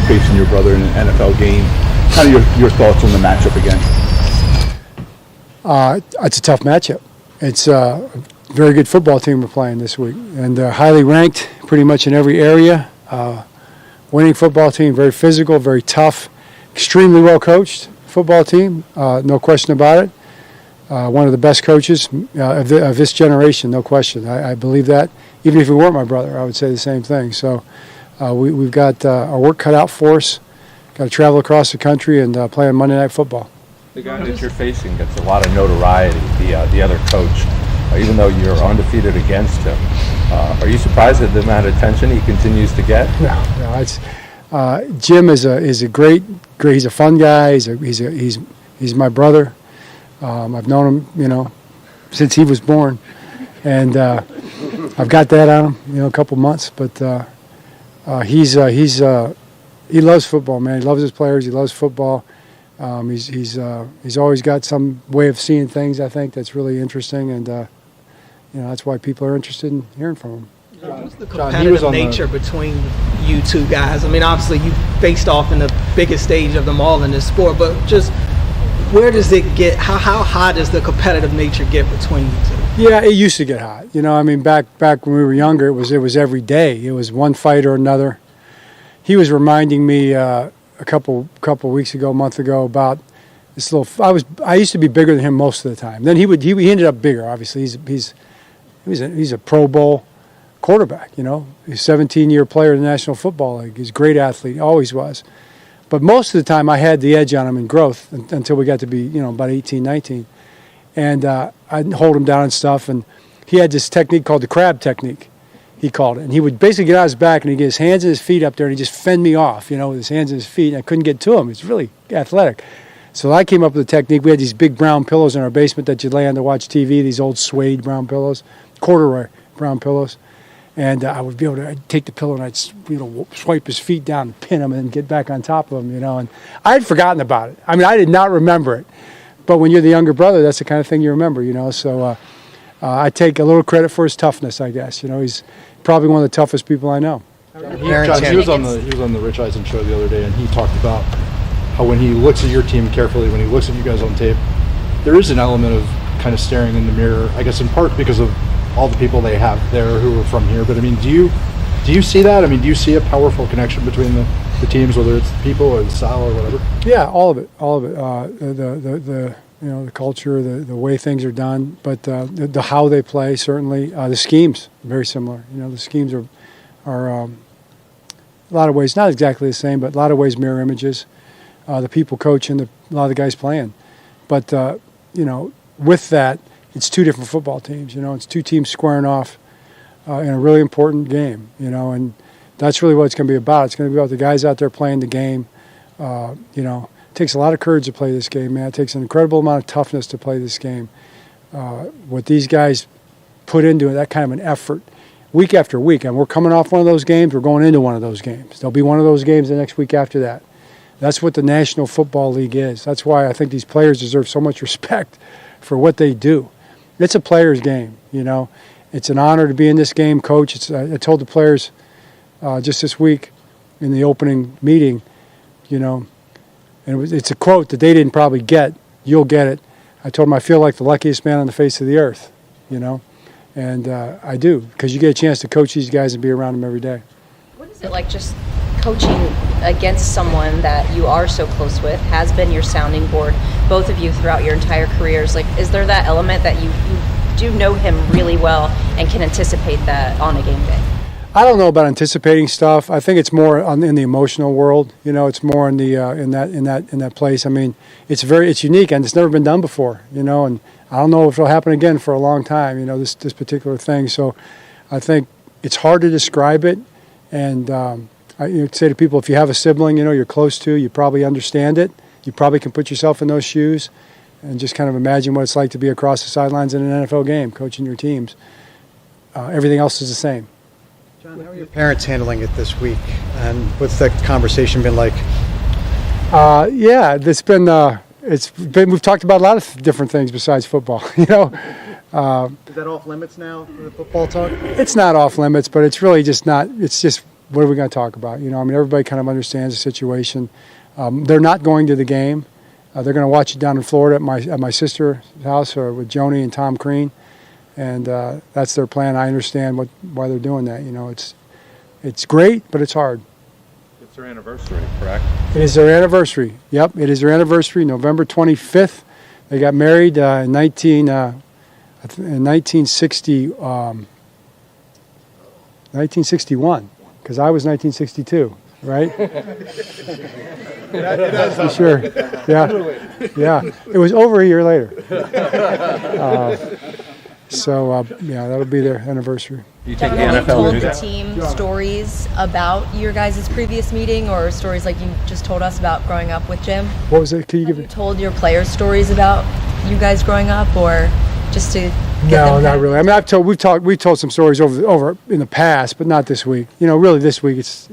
facing your brother in an NFL game. Kind of your thoughts on the matchup again? It's a tough matchup. It's a very good football team we're playing this week, and highly ranked pretty much in every area. Winning football team, very physical, very tough, extremely well coached football team, no question about it. One of the best coaches of this generation, no question. I believe that. Even if he weren't my brother, I would say the same thing. So we've got our work cut out for us. Got to travel across the country and play on Monday Night Football. The guy that you're facing gets a lot of notoriety, the other coach, even though you're undefeated against him. Are you surprised at the amount of attention he continues to get? No. It's Jim is a great. He's a fun guy. He's my brother. I've known him, since he was born, and I've got that on him, a couple months. But he loves football, man. He loves his players. He loves football. He's always got some way of seeing things, I think, that's really interesting, and that's why people are interested in hearing from him. What's the competitive nature between you two guys? I mean, obviously you faced off in the biggest stage of them all in this sport, but just where does it get? How high does the competitive nature get between you two? Yeah, it used to get hot. Back when we were younger, it was every day. It was one fight or another. He was reminding me a couple weeks ago, a month ago, about this little. I used to be bigger than him most of the time. Then he ended up bigger. Obviously, he's a Pro Bowl quarterback. He's a 17-year player in the National Football League. He's a great athlete, always was. But most of the time, I had the edge on him in growth until we got to be about 18, 19, and I'd hold him down and stuff. And he had this technique called the crab technique. He called it, and he would basically get on his back and he'd get his hands and his feet up there and he'd just fend me off, with his hands and his feet. And I couldn't get to him. He's really athletic. So I came up with a technique. We had these big brown pillows in our basement that you'd lay on to watch TV, these old suede brown pillows, corduroy brown pillows. And I would be able to I'd take the pillow and I'd swipe his feet down and pin him and get back on top of him, And I had forgotten about it. I mean, I did not remember it. But when you're the younger brother, that's the kind of thing you remember, So I take a little credit for his toughness, I guess. He's probably one of the toughest people I know. John, he was on the Rich Eisen show the other day, and he talked about how when he looks at your team carefully, when he looks at you guys on tape, there is an element of kind of staring in the mirror, I guess in part because of all the people they have there who are from here. But I mean, do you see that? I mean, do you see a powerful connection between the teams, whether it's the people or the style or whatever? Yeah, all of it. The culture, the way things are done, but the how they play, certainly. The schemes, very similar. The schemes are a lot of ways, not exactly the same, but a lot of ways mirror images. The people coaching, a lot of the guys playing. But, with that, it's two different football teams. It's two teams squaring off in a really important game, and that's really what it's going to be about. It's going to be about the guys out there playing the game, It takes a lot of courage to play this game, man. It takes an incredible amount of toughness to play this game. What these guys put into it, that kind of an effort, week after week. And we're coming off one of those games. We're going into one of those games. There'll be one of those games the next week after that. That's what the National Football League is. That's why I think these players deserve so much respect for what they do. It's a player's game, It's an honor to be in this game, Coach. I told the players just this week in the opening meeting, and it's a quote that they didn't probably get. You'll get it. I told them I feel like the luckiest man on the face of the earth, and I do, because you get a chance to coach these guys and be around them every day. What is it like just coaching against someone that you are so close with, has been your sounding board, both of you throughout your entire careers? Like, is there that element that you do know him really well and can anticipate that on a game day? I don't know about anticipating stuff. I think it's more in the emotional world. It's more in the in that place. I mean, it's unique and it's never been done before. And I don't know if it'll happen again for a long time. This particular thing. So, I think it's hard to describe it. And I say to people, if you have a sibling, you're close to, you probably understand it. You probably can put yourself in those shoes, and just kind of imagine what it's like to be across the sidelines in an NFL game, coaching your teams. Everything else is the same. John, how are your parents handling it this week, and what's that conversation been like? Yeah, we've talked about a lot of different things besides football. Is that off limits now for the football talk? It's not off limits, but it's really just not. It's just what are we going to talk about? You know, I mean, everybody kind of understands the situation. They're not going to the game. They're going to watch it down in Florida at my sister's house with Joni and Tom Crean, and that's their plan. I understand why they're doing that. You know, it's great, but it's hard. It's their anniversary, correct? It is their anniversary. Yep, it is their anniversary, November 25th. They got married in 1961, because I was 1962, right? Sure. Yeah. It was over a year later. Yeah, that'll be their anniversary. You take the Have you NFL told to the that? team stories about your guys' previous meeting, or stories like you just told us about growing up with Jim? What was it? Can you Have give you it? told your players stories about you guys growing up, or just to get No, them not really. I mean, we've told some stories over in the past, but not this week. You know, really this week it's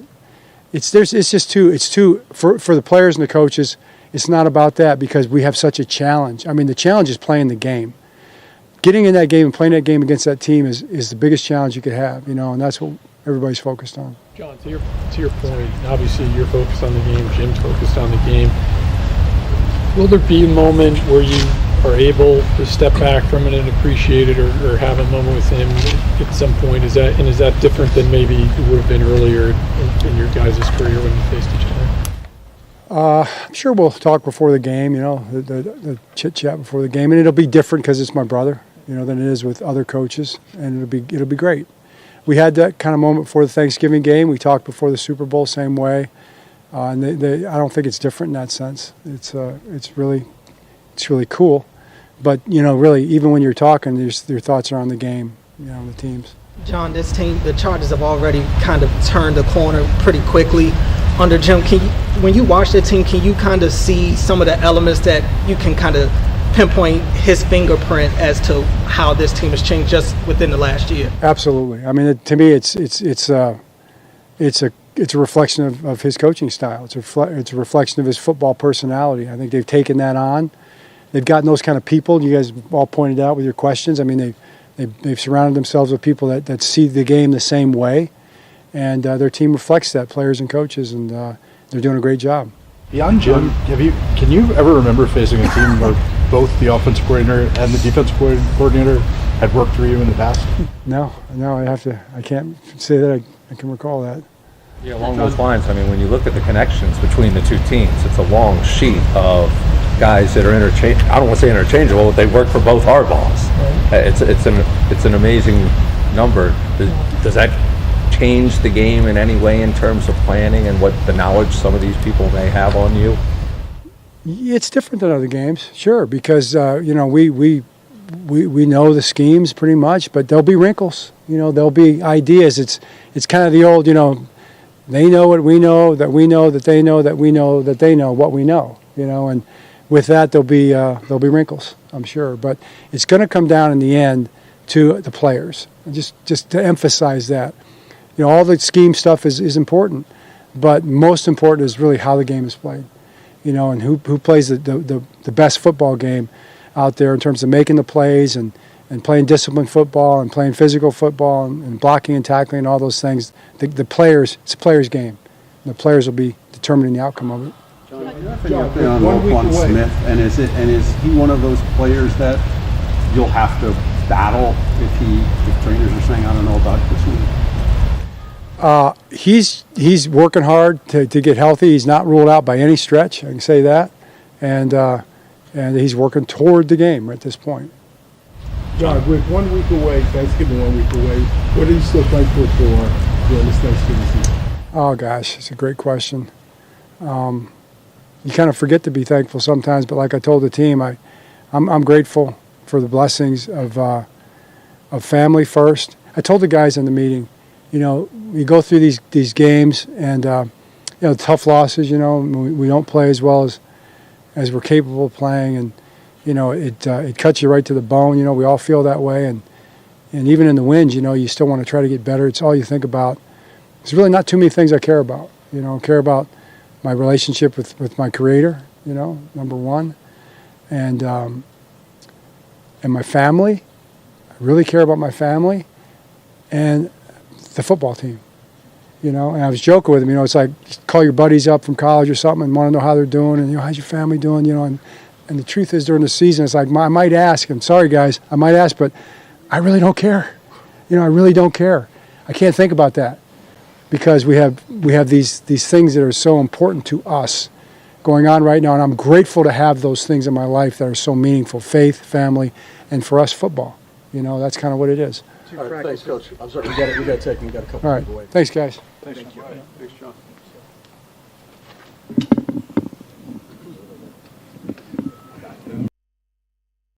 too for the players and the coaches. It's not about that, because we have such a challenge. I mean, the challenge is playing the game. Getting in that game and playing that game against that team is the biggest challenge you could have, you know, and that's what everybody's focused on. John, to your point, obviously you're focused on the game, Jim's focused on the game. Will there be a moment where you are able to step back from it and appreciate it, or have a moment with him at some point? Is that different than maybe it would have been earlier in your guys' career when you faced each other? I'm sure we'll talk before the game, you know, the chit-chat before the game, and it'll be different because it's my brother, you know, than it is with other coaches, and it'll be great. We had that kind of moment before the Thanksgiving game. We talked before the Super Bowl, same way, and I don't think it's different in that sense. It's really cool, but you know, really, even when you're talking, your thoughts are on the game, you know, the teams. John, this team, the Chargers have already kind of turned the corner pretty quickly under Jim. When you watch the team, can you kind of see some of the elements that you can kind of pinpoint his fingerprint as to how this team has changed just within the last year? Absolutely. I mean, to me, it's a reflection of his coaching style. It's a reflection of his football personality. I think they've taken that on. They've gotten those kind of people you guys all pointed out with your questions. I mean, they've surrounded themselves with people that see the game the same way, and their team reflects that, players and coaches, and they're doing a great job. Beyond Jim, can you ever remember facing a team where both the offensive coordinator and the defensive coordinator had worked for you in the past? No, I can't say that I can recall that. Yeah, along those lines, I mean, when you look at the connections between the two teams, it's a long sheet of guys that are I don't want to say interchangeable, but they work for both Harbaughs. It's an amazing number. Does that change the game in any way in terms of planning and what the knowledge some of these people may have on you? It's different than other games, sure, because you know, we know the schemes pretty much, but there'll be wrinkles. You know, there'll be ideas. It's kind of the old, you know, they know what we know, that we know that they know that we know that they know what we know. You know, and with that there'll be wrinkles, I'm sure, but it's going to come down in the end to the players. And just to emphasize that, you know, all the scheme stuff is important, but most important is really how the game is played. You know, and who plays the best football game out there in terms of making the plays and playing disciplined football and playing physical football and blocking and tackling and all those things. The players, it's a player's game. And the players will be determining the outcome of it. John, you have any update on Roquan Smith, and is he one of those players that you'll have to battle if trainers are saying, I don't know about this one? He's working hard to get healthy. He's not ruled out by any stretch, I can say that, and he's working toward the game at this point. John, with 1 week away, Thanksgiving 1 week away, what are you still thankful for during this Thanksgiving season? Oh gosh, it's a great question. You kind of forget to be thankful sometimes, but like I told the team, I'm grateful for the blessings of family first. I told the guys in the meeting, you know, we go through these games and you know, tough losses. You know, we don't play as well as we're capable of playing, and you know, it cuts you right to the bone. You know, we all feel that way, and even in the wins, you know, you still want to try to get better. It's all you think about. There's really not too many things I care about. You know, I care about my relationship with my Creator. You know, number one, and my family. I really care about my family, and the football team. And I was joking with him, it's like call your buddies up from college or something and want to know how they're doing, and how's your family doing, and the truth is during the season, it's like I might ask. I'm sorry, guys, I might ask, but I really don't care. I really don't care. I can't think about that because we have these things that are so important to us going on right now, and I'm grateful to have those things in my life that are so meaningful: faith, family, and for us, football. That's kind of what it is. All right, thanks, Coach. I'm sorry, we got to take him. We got a couple All right, people away. thanks, guys. Thanks, John.